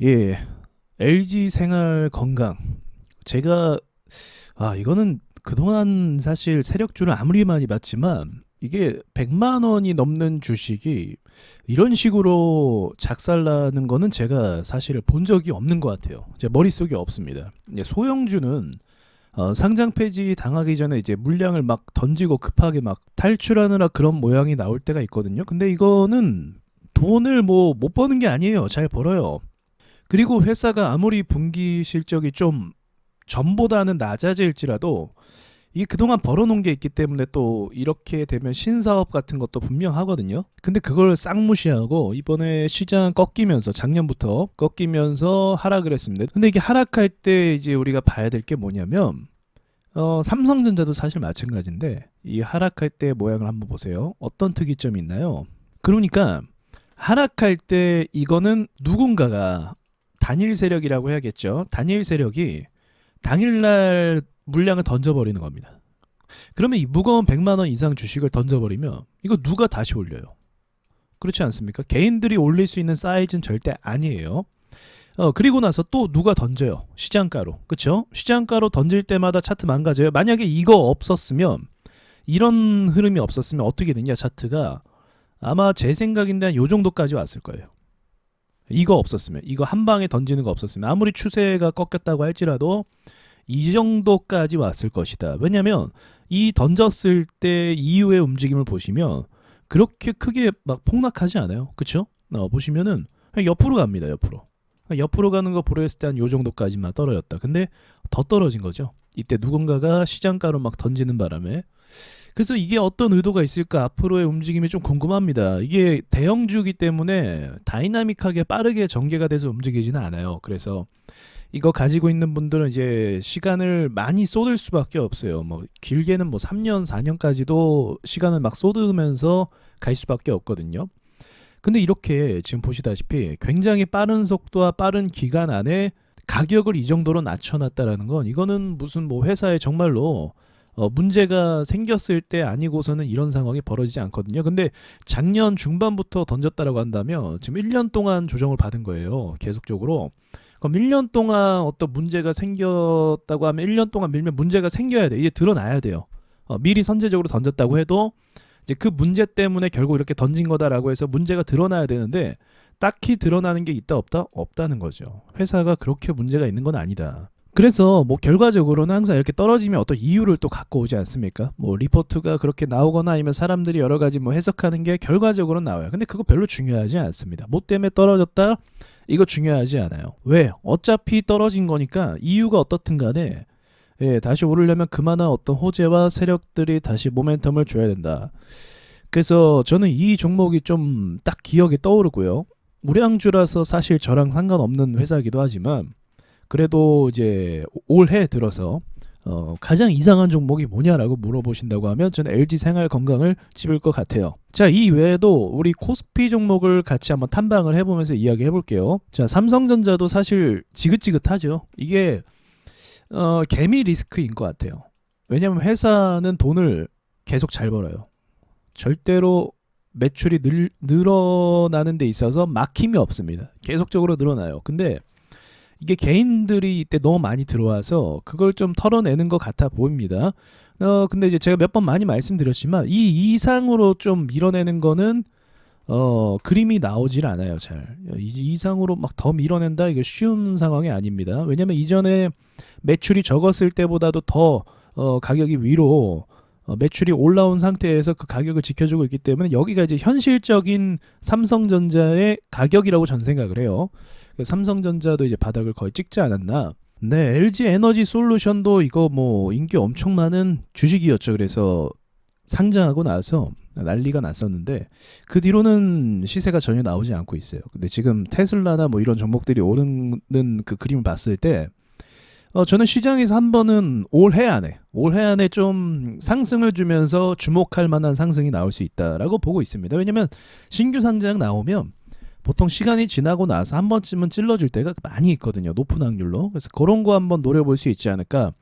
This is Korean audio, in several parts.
예, LG 생활 건강. 제가 이거는 그동안 사실 세력주를 아무리 많이 봤지만 이게 100만 원이 넘는 주식이 이런 식으로 작살나는 거는 제가 사실 본 적이 없는 것 같아요. 제 머릿속에 없습니다. 이제 소형주는 상장 폐지 당하기 전에 이제 물량을 막 던지고 급하게 막 탈출하느라 그런 모양이 나올 때가 있거든요. 근데 이거는 돈을 뭐 못 버는 게 아니에요. 잘 벌어요. 그리고 회사가 아무리 분기 실적이 좀 전보다는 낮아질지라도 이게 그동안 벌어놓은 게 있기 때문에 또 이렇게 되면 신사업 같은 것도 분명하거든요. 근데 그걸 싹 무시하고 이번에 시장 꺾이면서 작년부터 꺾이면서 하락을 했습니다. 근데 이게 하락할 때 이제 우리가 봐야 될 게 뭐냐면 삼성전자도 사실 마찬가지인데 이 하락할 때 모양을 한번 보세요. 어떤 특이점이 있나요? 그러니까 하락할 때 이거는 누군가가 단일 세력이라고 해야겠죠. 단일 세력이 당일날 물량을 던져버리는 겁니다. 그러면 이 무거운 100만 원 이상 주식을 던져버리면 이거 누가 다시 올려요? 그렇지 않습니까? 개인들이 올릴 수 있는 사이즈는 절대 아니에요. 그리고 나서 또 누가 던져요? 시장가로. 그렇죠? 시장가로 던질 때마다 차트 망가져요. 만약에 이거 없었으면 이런 흐름이 없었으면 어떻게 되냐 차트가 아마 제 생각인데 한 요 정도까지 왔을 거예요. 이거 없었으면 이거 한 방에 던지는 거 없었으면 아무리 추세가 꺾였다고 할지라도 이 정도까지 왔을 것이다. 왜냐하면 이 던졌을 때 이후의 움직임을 보시면 그렇게 크게 막 폭락하지 않아요. 그쵸? 보시면은 그냥 옆으로 갑니다. 옆으로 가는 거 보려했을 때 한 요 정도까지만 떨어졌다. 근데 더 떨어진 거죠. 이때 누군가가 시장가로 막 던지는 바람에. 그래서 이게 어떤 의도가 있을까 앞으로의 움직임이 좀 궁금합니다. 이게 대형주기 때문에 다이나믹하게 빠르게 전개가 돼서 움직이지는 않아요. 그래서 이거 가지고 있는 분들은 이제 시간을 많이 쏟을 수밖에 없어요. 뭐 길게는 뭐 3년, 4년까지도 시간을 막 쏟으면서 갈 수밖에 없거든요. 근데 이렇게 지금 보시다시피 굉장히 빠른 속도와 빠른 기간 안에 가격을 이 정도로 낮춰놨다라는 건 이거는 무슨 뭐 회사에 정말로 문제가 생겼을 때 아니고서는 이런 상황이 벌어지지 않거든요. 근데 작년 중반부터 던졌다라고 한다면 지금 1년 동안 조정을 받은 거예요. 계속적으로. 그럼 1년 동안 어떤 문제가 생겼다고 하면 1년 동안 밀면 문제가 생겨야 돼. 이제 드러나야 돼요. 미리 선제적으로 던졌다고 해도 이제 그 문제 때문에 결국 이렇게 던진 거다라고 해서 문제가 드러나야 되는데 딱히 드러나는 게 있다 없다? 없다는 거죠. 회사가 그렇게 문제가 있는 건 아니다. 그래서 뭐 결과적으로는 항상 이렇게 떨어지면 어떤 이유를 또 갖고 오지 않습니까? 뭐 리포트가 그렇게 나오거나 아니면 사람들이 여러 가지 뭐 해석하는 게 결과적으로 나와요. 근데 그거 별로 중요하지 않습니다. 뭐 때문에 떨어졌다? 이거 중요하지 않아요. 왜? 어차피 떨어진 거니까 이유가 어떻든 간에 다시 오르려면 그만한 어떤 호재와 세력들이 다시 모멘텀을 줘야 된다. 그래서 저는 이 종목이 좀 딱 기억에 떠오르고요. 우량주라서 사실 저랑 상관없는 회사이기도 하지만 그래도 이제 올해 들어서 가장 이상한 종목이 뭐냐라고 물어보신다고 하면 저는 LG 생활 건강을 집을 것 같아요. 자, 이 외에도 우리 코스피 종목을 같이 한번 탐방을 해보면서 이야기해 볼게요. 자, 삼성전자도 사실 지긋지긋하죠. 이게 개미 리스크인 것 같아요. 왜냐하면 회사는 돈을 계속 잘 벌어요. 절대로 매출이 늘어나는 데 있어서 막힘이 없습니다. 계속적으로 늘어나요. 근데 이게 개인들이 이때 너무 많이 들어와서 그걸 좀 털어내는 것 같아 보입니다. 근데 이제 제가 몇 번 많이 말씀드렸지만 이 이상으로 좀 밀어내는 거는 그림이 나오질 않아요. 잘 이 이상으로 막 더 밀어낸다 이게 쉬운 상황이 아닙니다. 왜냐면 이전에 매출이 적었을 때보다도 더 가격이 위로 매출이 올라온 상태에서 그 가격을 지켜주고 있기 때문에 여기가 이제 현실적인 삼성전자의 가격이라고 전 생각을 해요. 삼성전자도 이제 바닥을 거의 찍지 않았나. 네, LG 에너지 솔루션도 이거 뭐 인기 엄청 많은 주식이었죠. 그래서 상장하고 나서 난리가 났었는데 그 뒤로는 시세가 전혀 나오지 않고 있어요. 근데 지금 테슬라나 뭐 이런 종목들이 오르는 그 그림을 봤을 때 저는 시장에서 한 번은 올해 안에 좀 상승을 주면서 주목할 만한 상승이 나올 수 있다라고 보고 있습니다. 왜냐면 신규 상장 나오면 보통 시간이 지나고 나서 한 번쯤은 찔러줄 때가 많이 있거든요. 높은 확률로. 그래서 그런 거 한번 노려볼 수 있지 않을까.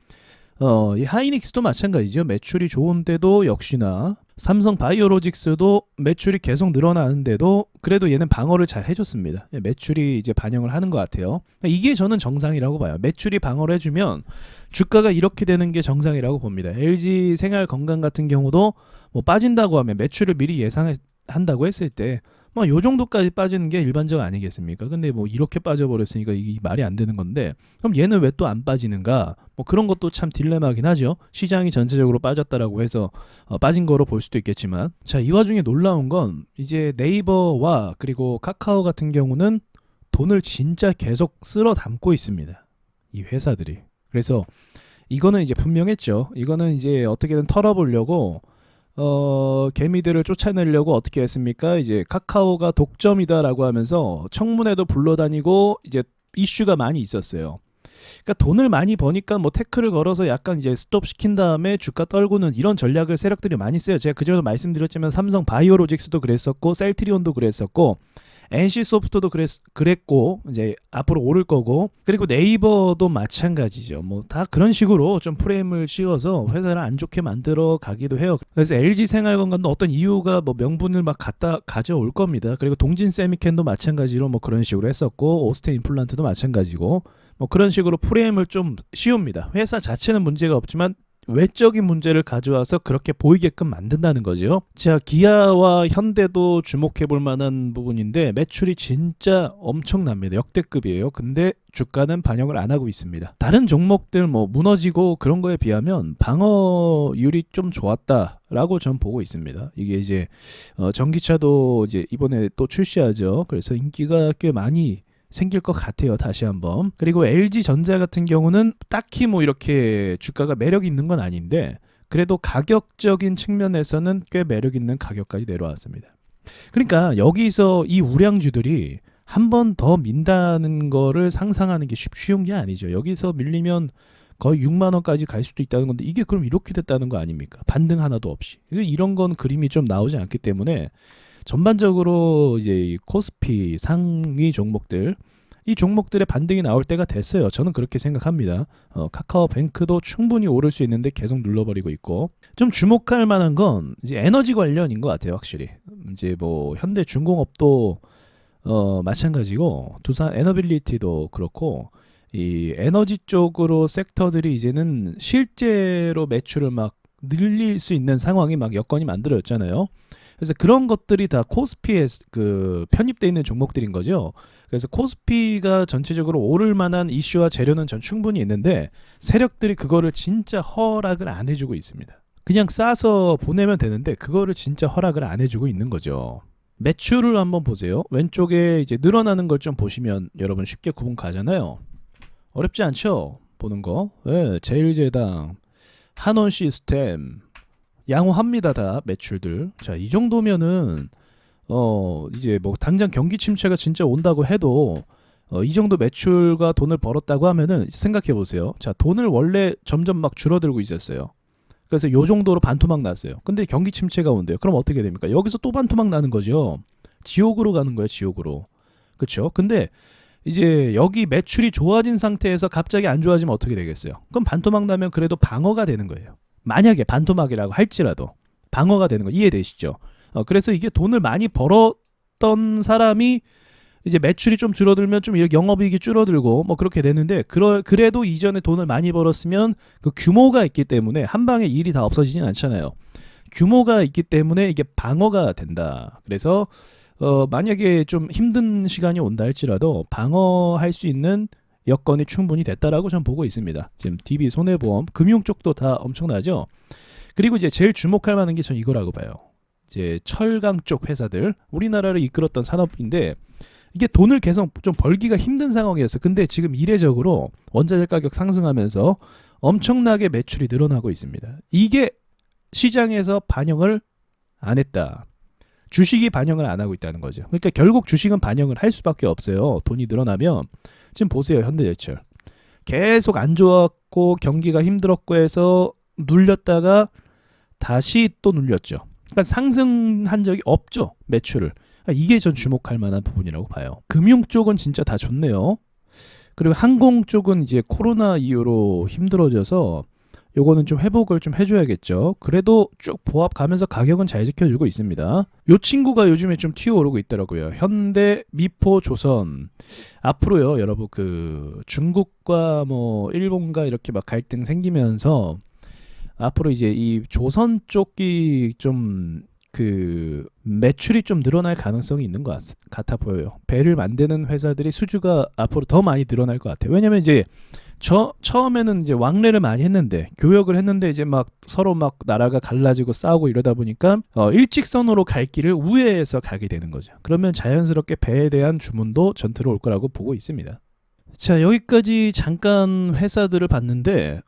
이 하이닉스도 마찬가지죠. 매출이 좋은데도 역시나 삼성 바이오로직스도 매출이 계속 늘어나는데도 그래도 얘는 방어를 잘 해줬습니다. 매출이 이제 반영을 하는 것 같아요. 이게 저는 정상이라고 봐요. 매출이 방어를 해주면 주가가 이렇게 되는 게 정상이라고 봅니다. LG 생활건강 같은 경우도 뭐 빠진다고 하면 매출을 미리 예상한다고 했을 때 뭐 요 정도까지 빠지는 게 일반적 아니겠습니까? 근데 뭐 이렇게 빠져버렸으니까 이게 말이 안 되는 건데 그럼 얘는 왜 또 안 빠지는가? 뭐 그런 것도 참 딜레마긴 하죠. 시장이 전체적으로 빠졌다라고 해서 빠진 거로 볼 수도 있겠지만 자, 이 와중에 놀라운 건 이제 네이버와 그리고 카카오 같은 경우는 돈을 진짜 계속 쓸어 담고 있습니다. 이 회사들이. 그래서 이거는 이제 분명했죠. 이거는 이제 어떻게든 털어보려고 개미들을 쫓아내려고 어떻게 했습니까? 이제 카카오가 독점이다라고 하면서 청문회도 불러다니고 이제 이슈가 많이 있었어요. 그러니까 돈을 많이 버니까 뭐 태클을 걸어서 약간 이제 스톱 시킨 다음에 주가 떨구는 이런 전략을 세력들이 많이 써요. 제가 그전에 말씀드렸지만 삼성 바이오로직스도 그랬었고 셀트리온도 그랬었고 NC소프트도 그랬고 이제 앞으로 오를 거고 그리고 네이버도 마찬가지죠. 뭐 다 그런 식으로 좀 프레임을 씌워서 회사를 안 좋게 만들어 가기도 해요. 그래서 LG 생활건강도 어떤 이유가 뭐 명분을 막 갖다 가져올 겁니다. 그리고 동진 세미캔도 마찬가지로 뭐 그런 식으로 했었고 오스테 임플란트도 마찬가지고 뭐 그런 식으로 프레임을 좀 씌웁니다. 회사 자체는 문제가 없지만 외적인 문제를 가져와서 그렇게 보이게끔 만든다는 거죠. 자, 기아와 현대도 주목해 볼 만한 부분인데 매출이 진짜 엄청납니다. 역대급이에요. 근데 주가는 반영을 안 하고 있습니다. 다른 종목들 뭐 무너지고 그런 거에 비하면 방어율이 좀 좋았다라고 전 보고 있습니다. 이게 이제 전기차도 이제 이번에 또 출시하죠. 그래서 인기가 꽤 많이 생길 것 같아요. 다시 한번. 그리고 LG전자 같은 경우는 딱히 뭐 이렇게 주가가 매력 있는 건 아닌데 그래도 가격적인 측면에서는 꽤 매력 있는 가격까지 내려왔습니다. 그러니까 여기서 이 우량주들이 한 번 더 민다는 거를 상상하는 게 쉬운 게 아니죠. 여기서 밀리면 거의 6만 원까지 갈 수도 있다는 건데 이게 그럼 이렇게 됐다는 거 아닙니까? 반등 하나도 없이. 이런 건 그림이 좀 나오지 않기 때문에 전반적으로 이제 이 코스피 상위 종목들 이 종목들의 반등이 나올 때가 됐어요. 저는 그렇게 생각합니다. 카카오뱅크도 충분히 오를 수 있는데 계속 눌러버리고 있고 좀 주목할 만한 건 이제 에너지 관련인 것 같아요. 확실히 이제 뭐 현대중공업도 마찬가지고 두산 에너빌리티도 그렇고 이 에너지 쪽으로 섹터들이 이제는 실제로 매출을 막 늘릴 수 있는 상황이 막 여건이 만들어졌잖아요. 그래서 그런 것들이 다 코스피에 그 편입되어 있는 종목들인 거죠. 그래서 코스피가 전체적으로 오를 만한 이슈와 재료는 전 충분히 있는데 세력들이 그거를 진짜 허락을 안 해주고 있습니다. 그냥 싸서 보내면 되는데 그거를 진짜 허락을 안 해주고 있는 거죠. 매출을 한번 보세요. 왼쪽에 이제 늘어나는 걸 좀 보시면 여러분 쉽게 구분 가잖아요. 어렵지 않죠? 보는 거. 네, 제일제당, 한원시스템 양호합니다. 다 매출들. 자, 이 정도면은 이제 뭐 당장 경기 침체가 진짜 온다고 해도 이 정도 매출과 돈을 벌었다고 하면은 생각해 보세요. 자, 돈을 원래 점점 막 줄어들고 있었어요. 그래서 요 정도로 반토막 났어요. 근데 경기 침체가 온대요. 그럼 어떻게 됩니까? 여기서 또 반토막 나는 거죠. 지옥으로 가는 거예요. 지옥으로. 그렇죠? 근데 이제 여기 매출이 좋아진 상태에서 갑자기 안 좋아지면 어떻게 되겠어요? 그럼 반토막 나면 그래도 방어가 되는 거예요. 만약에 반토막이라고 할지라도 방어가 되는 거 이해되시죠? 그래서 이게 돈을 많이 벌었던 사람이 이제 매출이 좀 줄어들면 좀 영업이익이 줄어들고 뭐 그렇게 되는데 그래도 이전에 돈을 많이 벌었으면 그 규모가 있기 때문에 한 방에 일이 다 없어지진 않잖아요. 규모가 있기 때문에 이게 방어가 된다. 그래서 만약에 좀 힘든 시간이 온다 할지라도 방어할 수 있는 여건이 충분히 됐다라고 저는 보고 있습니다. 지금 DB 손해보험, 금융 쪽도 다 엄청나죠. 그리고 이제 제일 주목할 만한 게 전 이거라고 봐요. 이제 철강 쪽 회사들, 우리나라를 이끌었던 산업인데 이게 돈을 계속 좀 벌기가 힘든 상황이었어. 근데 지금 이례적으로 원자재 가격 상승하면서 엄청나게 매출이 늘어나고 있습니다. 이게 시장에서 반영을 안 했다. 주식이 반영을 안 하고 있다는 거죠. 그러니까 결국 주식은 반영을 할 수밖에 없어요. 돈이 늘어나면. 지금 보세요. 현대제철. 계속 안 좋았고 경기가 힘들었고 해서 눌렸다가 다시 또 눌렸죠. 그러니까 상승한 적이 없죠. 매출을. 이게 전 주목할 만한 부분이라고 봐요. 금융 쪽은 진짜 다 좋네요. 그리고 항공 쪽은 이제 코로나 이후로 힘들어져서 요거는 좀 회복을 좀 해줘야겠죠. 그래도 쭉 보합 가면서 가격은 잘 지켜주고 있습니다. 요 친구가 요즘에 좀 튀어오르고 있더라고요. 현대, 미포, 조선. 앞으로요, 여러분 그 중국과 뭐 일본과 이렇게 막 갈등 생기면서 앞으로 이제 이 조선 쪽이 좀 그 매출이 좀 늘어날 가능성이 있는 것 같아 보여요. 배를 만드는 회사들이 수주가 앞으로 더 많이 늘어날 것 같아요. 왜냐면 이제 처음에는 이제 왕래를 많이 했는데 교역을 했는데 이제 막 서로 막 나라가 갈라지고 싸우고 이러다 보니까 일직선으로 갈 길을 우회해서 가게 되는 거죠. 그러면 자연스럽게 배에 대한 주문도 전투로 올 거라고 보고 있습니다. 자, 여기까지 잠깐 회사들을 봤는데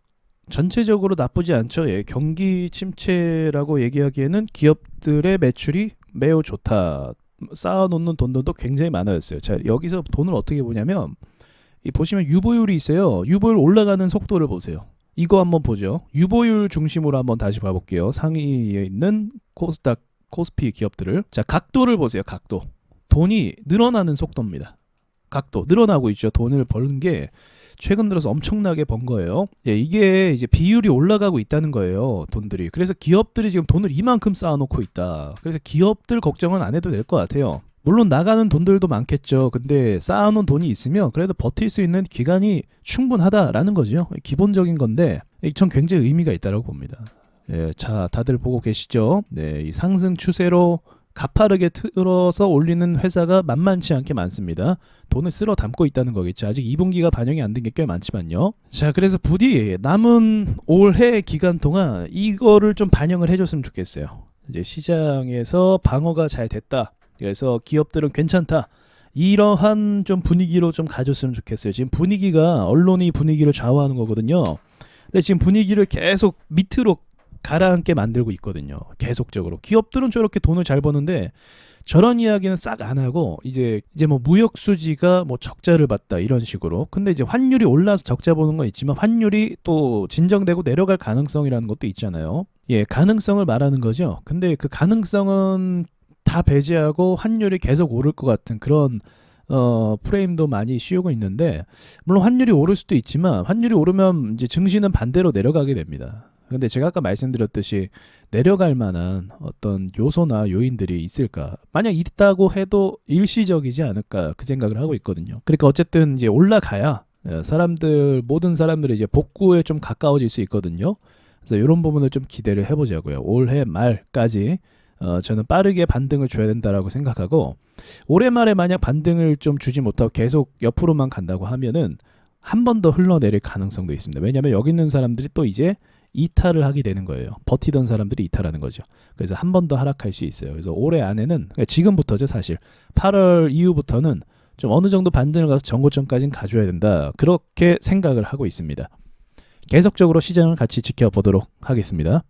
전체적으로 나쁘지 않죠. 예, 경기 침체라고 얘기하기에는 기업들의 매출이 매우 좋다. 쌓아놓는 돈도 굉장히 많아졌어요. 자, 여기서 돈을 어떻게 보냐면 이 보시면 유보율이 있어요. 유보율 올라가는 속도를 보세요. 이거 한번 보죠. 유보율 중심으로 한번 다시 봐볼게요. 상위에 있는 코스닥, 코스피 기업들을. 자, 각도를 보세요. 각도. 돈이 늘어나는 속도입니다. 각도 늘어나고 있죠. 돈을 버는 게 최근 들어서 엄청나게 번 거예요. 예, 이게 이제 비율이 올라가고 있다는 거예요. 돈들이. 그래서 기업들이 지금 돈을 이만큼 쌓아놓고 있다. 그래서 기업들 걱정은 안 해도 될 것 같아요. 물론 나가는 돈들도 많겠죠. 근데 쌓아놓은 돈이 있으면 그래도 버틸 수 있는 기간이 충분하다라는 거죠. 기본적인 건데 전 굉장히 의미가 있다고 봅니다. 예, 자, 다들 보고 계시죠? 네, 이 상승 추세로 가파르게 틀어서 올리는 회사가 만만치 않게 많습니다. 돈을 쓸어 담고 있다는 거겠죠. 아직 2분기가 반영이 안 된 게 꽤 많지만요. 자, 그래서 부디 남은 올해 기간 동안 이거를 좀 반영을 해줬으면 좋겠어요. 이제 시장에서 방어가 잘 됐다. 그래서 기업들은 괜찮다. 이러한 좀 분위기로 좀 가졌으면 좋겠어요. 지금 분위기가 언론이 분위기를 좌우하는 거거든요. 근데 지금 분위기를 계속 밑으로 가라앉게 만들고 있거든요. 계속적으로. 기업들은 저렇게 돈을 잘 버는데 저런 이야기는 싹 안 하고 이제 뭐 무역 수지가 뭐 적자를 봤다 이런 식으로. 근데 이제 환율이 올라서 적자 보는 건 있지만 환율이 또 진정되고 내려갈 가능성이라는 것도 있잖아요. 예, 가능성을 말하는 거죠. 근데 그 가능성은 다 배제하고 환율이 계속 오를 것 같은 그런 프레임도 많이 씌우고 있는데 물론 환율이 오를 수도 있지만 환율이 오르면 이제 증시는 반대로 내려가게 됩니다. 근데 제가 아까 말씀드렸듯이 내려갈 만한 어떤 요소나 요인들이 있을까? 만약 있다고 해도 일시적이지 않을까 그 생각을 하고 있거든요. 그러니까 어쨌든 이제 올라가야 모든 사람들이 이제 복구에 좀 가까워질 수 있거든요. 그래서 이런 부분을 좀 기대를 해보자고요. 올해 말까지 저는 빠르게 반등을 줘야 된다라고 생각하고 올해 말에 만약 반등을 좀 주지 못하고 계속 옆으로만 간다고 하면은 한 번 더 흘러내릴 가능성도 있습니다. 왜냐하면 여기 있는 사람들이 또 이제 이탈을 하게 되는 거예요. 버티던 사람들이 이탈하는 거죠. 그래서 한 번 더 하락할 수 있어요. 그래서 올해 안에는 그러니까 지금부터죠 사실 8월 이후부터는 좀 어느 정도 반등을 가서 전고점까지는 가져야 된다. 그렇게 생각을 하고 있습니다. 계속적으로 시장을 같이 지켜보도록 하겠습니다.